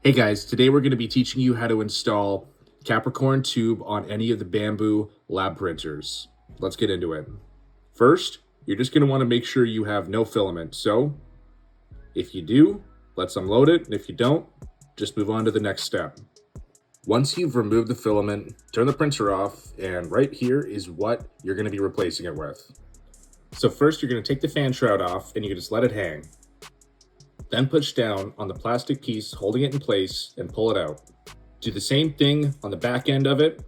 Hey guys, today we're going to be teaching you how to install Capricorn tube on any of the Bambu lab printers. Let's get into it. First, you're just going to want to make sure you have no filament. So if you do, let's unload it. And if you don't, just move on to the next step. Once you've removed the filament, turn the printer off, and right here is what you're going to be replacing it with. So first, you're going to take the fan shroud off and you can just let it hang. Then push down on the plastic piece holding it in place and pull it out. Do the same thing on the back end of it.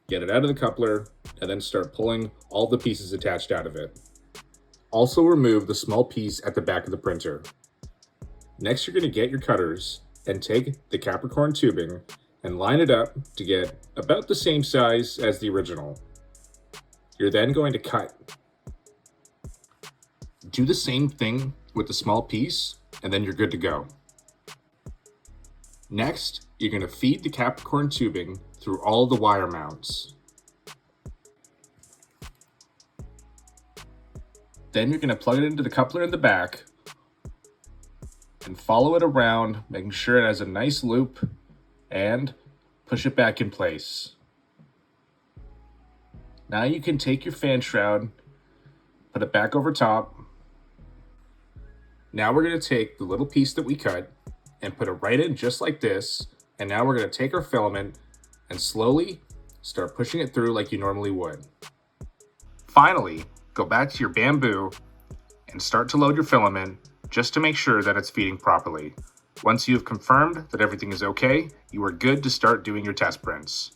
Get it out of the coupler and then start pulling all the pieces attached out of it. Also remove the small piece at the back of the printer. Next, you're going to get your cutters and take the Capricorn tubing and line it up to get about the same size as the original. You're then going to cut. Do the same thing with the small piece, and then you're good to go. Next, you're going to feed the Capricorn tubing through all the wire mounts. Then you're going to plug it into the coupler in the back and follow it around, making sure it has a nice loop, and push it back in place. Now you can take your fan shroud, put it back over top. Now we're going to take the little piece that we cut and put it right in just like this. And now we're going to take our filament and slowly start pushing it through like you normally would. Finally, go back to your Bambu and start to load your filament just to make sure that it's feeding properly. Once you have confirmed that everything is okay, you are good to start doing your test prints.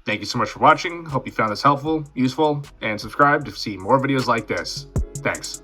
Thank you so much for watching. Hope you found this helpful, useful, and subscribe to see more videos like this. Thanks.